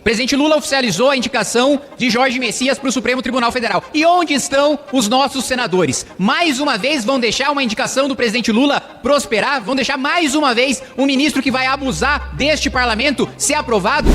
O presidente Lula oficializou a indicação de Jorge Messias para o Supremo Tribunal Federal. E onde estão os nossos senadores? Mais uma vez vão deixar uma indicação do presidente Lula prosperar? Vão deixar mais uma vez um ministro que vai abusar deste parlamento ser aprovado?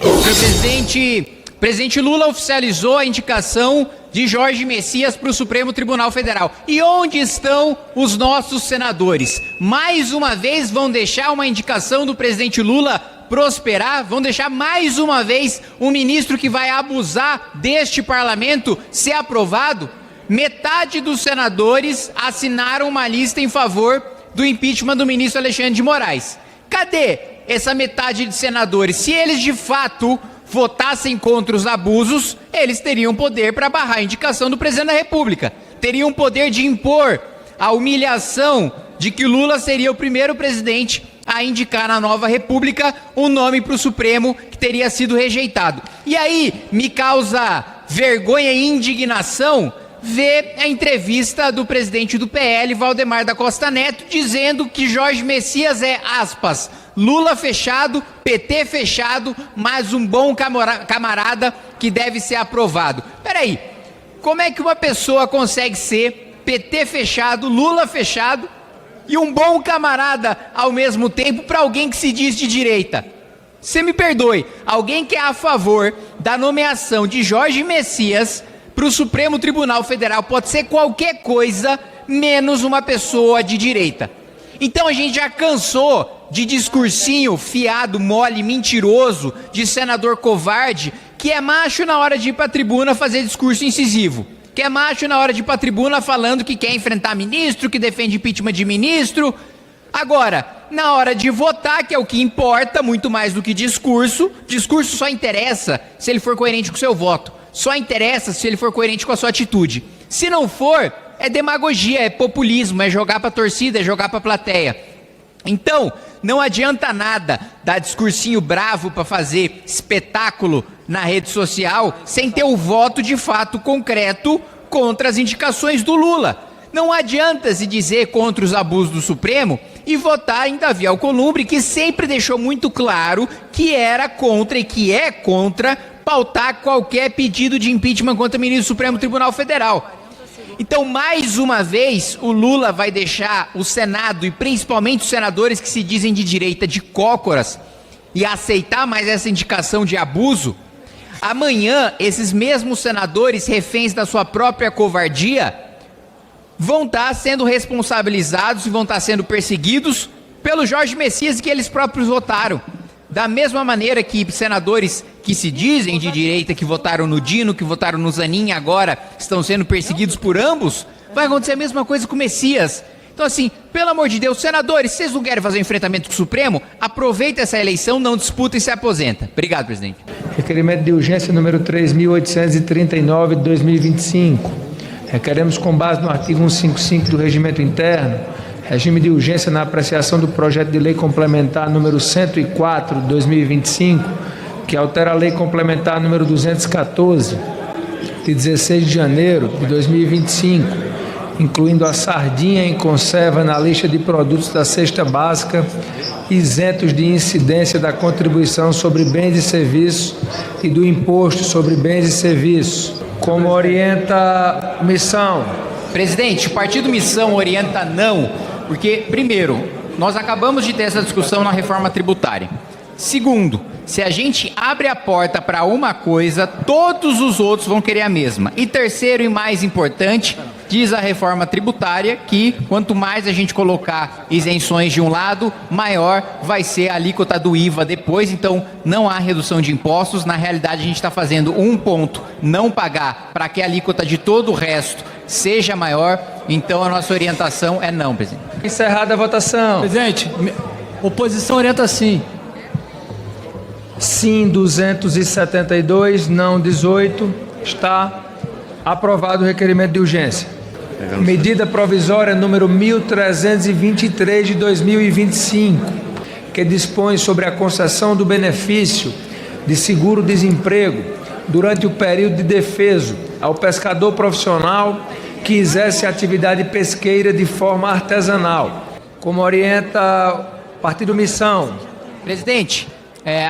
O presidente Lula oficializou a indicação de Jorge Messias para o Supremo Tribunal Federal. E onde estão os nossos senadores? Mais uma vez vão deixar uma indicação do presidente Lula prosperar? Vão deixar mais uma vez um ministro que vai abusar deste parlamento ser aprovado? Metade dos senadores assinaram uma lista em favor do impeachment do ministro Alexandre de Moraes. Cadê essa metade de senadores? Se eles de fato votassem contra os abusos, eles teriam poder para barrar a indicação do presidente da República. Teriam poder de impor a humilhação de que Lula seria o primeiro presidente a indicar na nova República um nome para o Supremo que teria sido rejeitado. E aí me causa vergonha e indignação ver a entrevista do presidente do PL, Valdemar da Costa Neto, dizendo que Jorge Messias é, aspas, Lula fechado, PT fechado, mas um bom camarada que deve ser aprovado. Peraí, como é que uma pessoa consegue ser PT fechado, Lula fechado e um bom camarada ao mesmo tempo para alguém que se diz de direita? Você me perdoe, alguém que é a favor da nomeação de Jorge Messias para o Supremo Tribunal Federal pode ser qualquer coisa menos uma pessoa de direita. Então a gente já cansou de discursinho fiado, mole, mentiroso, de senador covarde, que é macho na hora de ir para a tribuna fazer discurso incisivo, que é macho na hora de ir para a tribuna falando que quer enfrentar ministro, que defende impeachment de ministro. Agora, na hora de votar, que é o que importa, muito mais do que discurso só interessa se ele for coerente com o seu voto, só interessa se ele for coerente com a sua atitude. Se não for, é demagogia, é populismo, é jogar para a torcida, é jogar para a plateia. Então, não adianta nada dar discursinho bravo para fazer espetáculo na rede social sem ter o voto de fato concreto contra as indicações do Lula. Não adianta se dizer contra os abusos do Supremo e votar em Davi Alcolumbre, que sempre deixou muito claro que era contra e que é contra pautar qualquer pedido de impeachment contra o ministro do Supremo Tribunal Federal. Então, mais uma vez, o Lula vai deixar o Senado, e principalmente os senadores que se dizem de direita, de cócoras, e aceitar mais essa indicação de abuso. Amanhã, esses mesmos senadores, reféns da sua própria covardia, vão estar sendo responsabilizados e vão estar sendo perseguidos pelo Jorge Messias que eles próprios votaram. Da mesma maneira que senadores que se dizem de direita, que votaram no Dino, que votaram no Zanin, agora estão sendo perseguidos por ambos, vai acontecer a mesma coisa com o Messias. Então assim, pelo amor de Deus, senadores, vocês não querem fazer um enfrentamento com o Supremo? Aproveita essa eleição, não disputa e se aposenta. Obrigado, presidente. Requerimento de urgência número 3.839 de 2025. Requeremos, com base no artigo 155 do Regimento Interno, regime de urgência na apreciação do projeto de lei complementar número 104 de 2025, que altera a lei complementar número 214 de 16 de janeiro de 2025, incluindo a sardinha em conserva na lista de produtos da cesta básica, isentos de incidência da contribuição sobre bens e serviços e do imposto sobre bens e serviços. Como orienta a missão? Presidente, o partido Missão orienta não, porque, primeiro, nós acabamos de ter essa discussão na reforma tributária. Segundo, se a gente abre a porta para uma coisa, todos os outros vão querer a mesma. E terceiro e mais importante, diz a reforma tributária que quanto mais a gente colocar isenções de um lado, maior vai ser a alíquota do IVA depois. Então, não há redução de impostos. Na realidade, a gente está fazendo um ponto, não pagar, para que a alíquota de todo o resto seja maior. Então, a nossa orientação é não, presidente. Encerrada a votação. Presidente, oposição orienta sim. Sim, 272, não 18. Está aprovado o requerimento de urgência. Medida provisória número 1323 de 2025, que dispõe sobre a concessão do benefício de seguro-desemprego durante o período de defeso ao pescador profissional que exerce atividade pesqueira de forma artesanal. Como orienta o partido Missão. Presidente,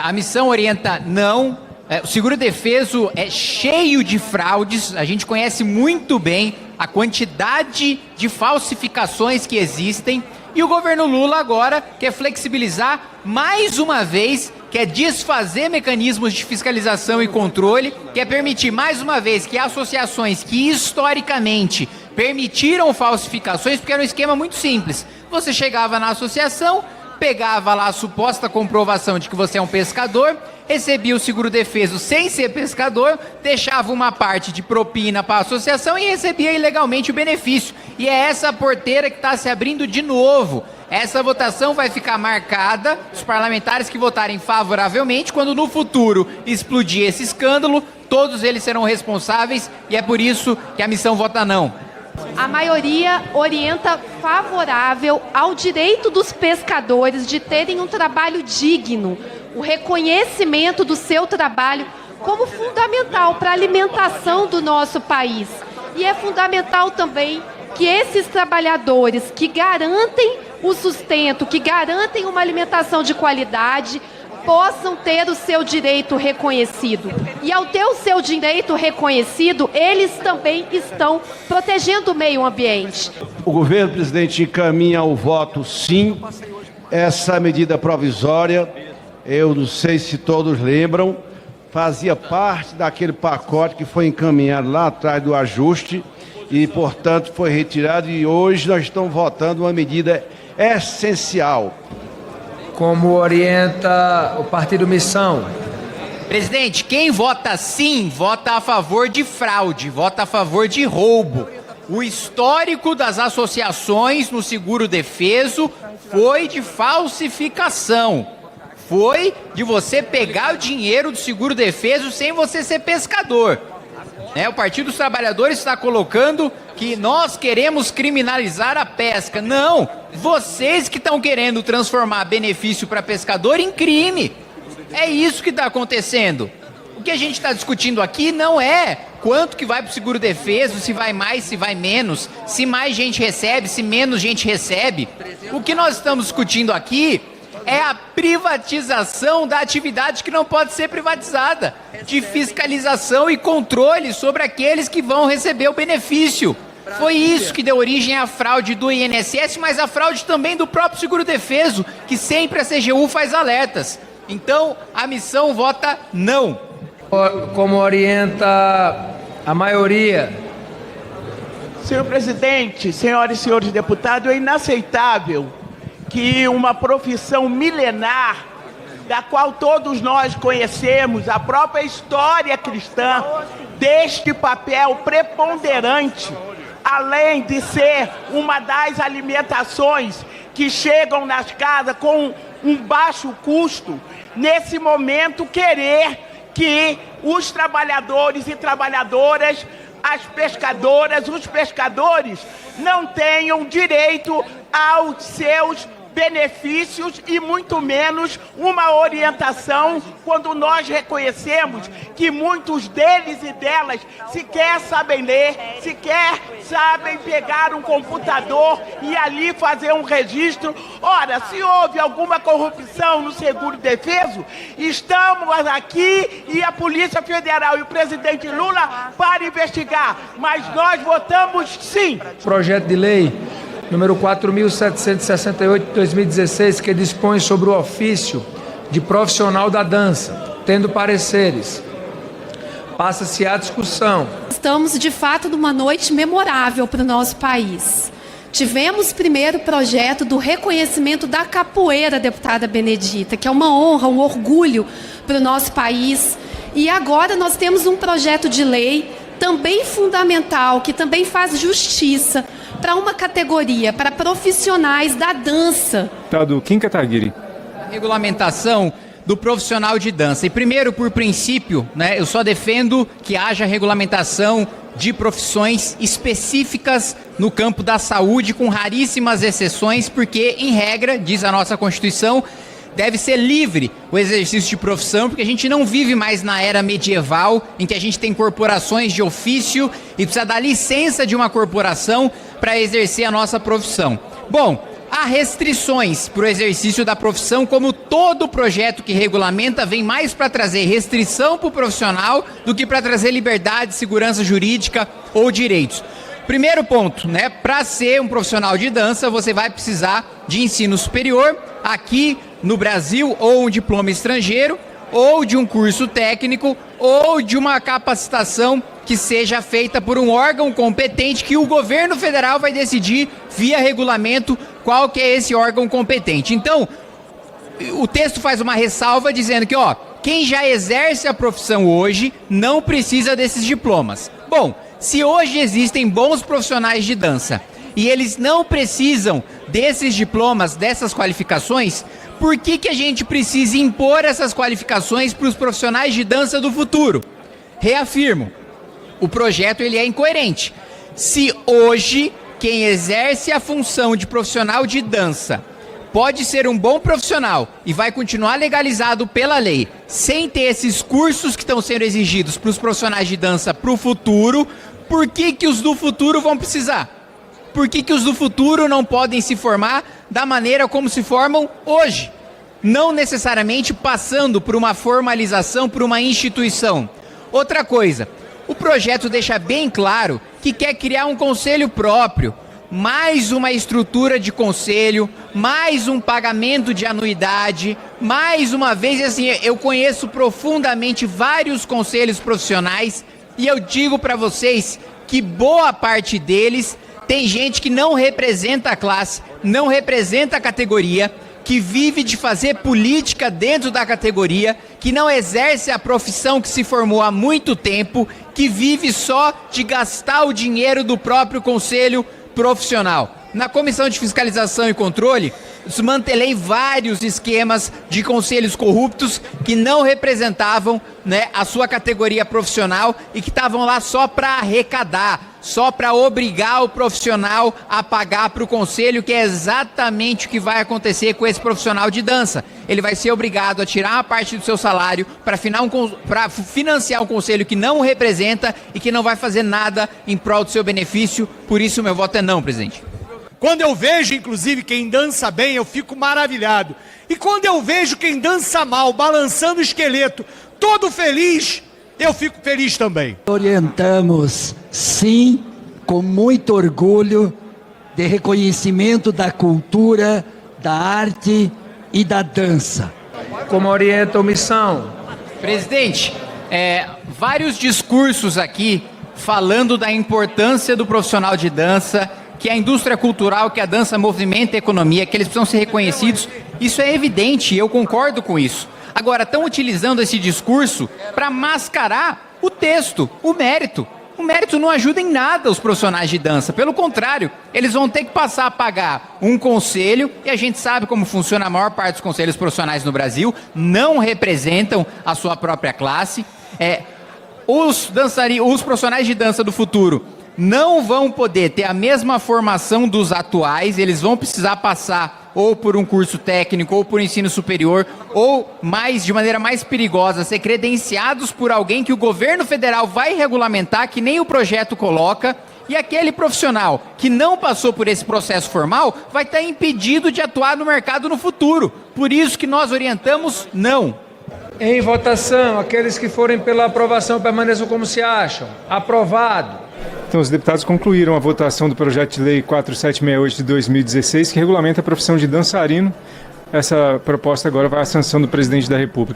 a missão orienta não. O seguro-defeso é cheio de fraudes, a gente conhece muito bem a quantidade de falsificações que existem, e o governo Lula agora quer flexibilizar mais uma vez, quer desfazer mecanismos de fiscalização e controle, quer permitir mais uma vez que associações que historicamente permitiram falsificações, porque era um esquema muito simples. Você chegava na associação, pegava lá a suposta comprovação de que você é um pescador, recebia o seguro-defeso sem ser pescador, deixava uma parte de propina para a associação e recebia ilegalmente o benefício. E é essa porteira que está se abrindo de novo. Essa votação vai ficar marcada, os parlamentares que votarem favoravelmente, quando no futuro explodir esse escândalo, todos eles serão responsáveis, e é por isso que a missão vota não. A maioria orienta favorável ao direito dos pescadores de terem um trabalho digno, o reconhecimento do seu trabalho como fundamental para a alimentação do nosso país. E é fundamental também que esses trabalhadores que garantem o sustento, que garantem uma alimentação de qualidade, possam ter o seu direito reconhecido. E ao ter o seu direito reconhecido, eles também estão protegendo o meio ambiente. O governo, presidente, encaminha ao voto sim essa medida provisória. Eu não sei se todos lembram, fazia parte daquele pacote que foi encaminhado lá atrás do ajuste e, portanto, foi retirado, e hoje nós estamos votando uma medida essencial. Como orienta o partido Missão. Presidente, quem vota sim, vota a favor de fraude, vota a favor de roubo. O histórico das associações no seguro-defeso foi de falsificação. Foi de você pegar o dinheiro do seguro-defeso sem você ser pescador. O Partido dos Trabalhadores está colocando que nós queremos criminalizar a pesca. Não, vocês que estão querendo transformar benefício para pescador em crime. É isso que está acontecendo. O que a gente está discutindo aqui não é quanto que vai para o seguro-defeso, se vai mais, se vai menos, se mais gente recebe, se menos gente recebe. O que nós estamos discutindo aqui é a privatização da atividade que não pode ser privatizada, de fiscalização e controle sobre aqueles que vão receber o benefício. Foi isso que deu origem à fraude do INSS, mas a fraude também do próprio seguro-defeso, que sempre a CGU faz alertas. Então, a missão vota não. Como orienta a maioria. Senhor presidente, senhoras e senhores deputados, é inaceitável que uma profissão milenar, da qual todos nós conhecemos, a própria história cristã, deste papel preponderante, além de ser uma das alimentações que chegam nas casas com um baixo custo, nesse momento querer que os trabalhadores e trabalhadoras, as pescadoras, os pescadores, não tenham direito aos seus benefícios e muito menos uma orientação, quando nós reconhecemos que muitos deles e delas sequer sabem ler, sequer sabem pegar um computador e ali fazer um registro. Ora, se houve alguma corrupção no seguro-defeso, estamos aqui e a Polícia Federal e o presidente Lula para investigar, mas nós votamos sim. Projeto de lei número 4.768 de 2016, que dispõe sobre o ofício de profissional da dança, tendo pareceres. Passa-se à discussão. Estamos, de fato, numa noite memorável para o nosso país. Tivemos primeiro o projeto do reconhecimento da capoeira, deputada Benedita, que é uma honra, um orgulho para o nosso país. E agora nós temos um projeto de lei também fundamental, que também faz justiça para uma categoria, para profissionais da dança. Deputado Kim Kataguiri. Regulamentação do profissional de dança. E primeiro, por princípio, eu só defendo que haja regulamentação de profissões específicas no campo da saúde, com raríssimas exceções, porque, em regra, diz a nossa Constituição, deve ser livre o exercício de profissão, porque a gente não vive mais na era medieval, em que a gente tem corporações de ofício e precisa dar licença de uma corporação para exercer a nossa profissão. Bom, há restrições para o exercício da profissão, como todo projeto que regulamenta vem mais para trazer restrição para o profissional do que para trazer liberdade, segurança jurídica ou direitos. Primeiro ponto, né? Para ser um profissional de dança, você vai precisar de ensino superior aqui no Brasil, ou um diploma estrangeiro, ou de um curso técnico, ou de uma capacitação que seja feita por um órgão competente que o governo federal vai decidir via regulamento qual que é esse órgão competente. Então, o texto faz uma ressalva dizendo que, quem já exerce a profissão hoje não precisa desses diplomas. Bom, se hoje existem bons profissionais de dança e eles não precisam desses diplomas, dessas qualificações, por que a gente precisa impor essas qualificações para os profissionais de dança do futuro? Reafirmo, o projeto ele é incoerente. Se hoje quem exerce a função de profissional de dança pode ser um bom profissional e vai continuar legalizado pela lei, sem ter esses cursos que estão sendo exigidos para os profissionais de dança para o futuro, por que os do futuro vão precisar? Por que os do futuro não podem se formar da maneira como se formam hoje? Não necessariamente passando por uma formalização, por uma instituição. Outra coisa, o projeto deixa bem claro que quer criar um conselho próprio, mais uma estrutura de conselho, mais um pagamento de anuidade, mais uma vez, assim, eu conheço profundamente vários conselhos profissionais e eu digo para vocês que boa parte deles tem gente que não representa a classe, não representa a categoria, que vive de fazer política dentro da categoria, que não exerce a profissão que se formou há muito tempo, que vive só de gastar o dinheiro do próprio conselho profissional. Na Comissão de Fiscalização e Controle, desmantelei vários esquemas de conselhos corruptos que não representavam, né, a sua categoria profissional e que estavam lá só para arrecadar, só para obrigar o profissional a pagar para o conselho, que é exatamente o que vai acontecer com esse profissional de dança. Ele vai ser obrigado a tirar uma parte do seu salário para financiar um conselho que não o representa e que não vai fazer nada em prol do seu benefício. Por isso, o meu voto é não, presidente. Quando eu vejo, inclusive, quem dança bem, eu fico maravilhado. E quando eu vejo quem dança mal, balançando o esqueleto, todo feliz, eu fico feliz também. Orientamos, sim, com muito orgulho, de reconhecimento da cultura, da arte e da dança. Como orienta a omissão? Presidente, vários discursos aqui falando da importância do profissional de dança, que a indústria cultural, que a dança movimenta a economia, que eles precisam ser reconhecidos. Isso é evidente, eu concordo com isso. Agora, estão utilizando esse discurso para mascarar o texto, o mérito. O mérito não ajuda em nada os profissionais de dança. Pelo contrário, eles vão ter que passar a pagar um conselho, e a gente sabe como funciona a maior parte dos conselhos profissionais no Brasil, não representam a sua própria classe. Os profissionais de dança do futuro não vão poder ter a mesma formação dos atuais, eles vão precisar passar ou por um curso técnico, ou por ensino superior, ou de maneira mais perigosa, ser credenciados por alguém que o governo federal vai regulamentar, que nem o projeto coloca, e aquele profissional que não passou por esse processo formal vai estar impedido de atuar no mercado no futuro. Por isso que nós orientamos não. Em votação, aqueles que forem pela aprovação permaneçam como se acham. Aprovado. Então, os deputados concluíram a votação do projeto de lei 4768 de 2016, que regulamenta a profissão de dançarino. Essa proposta agora vai à sanção do presidente da República.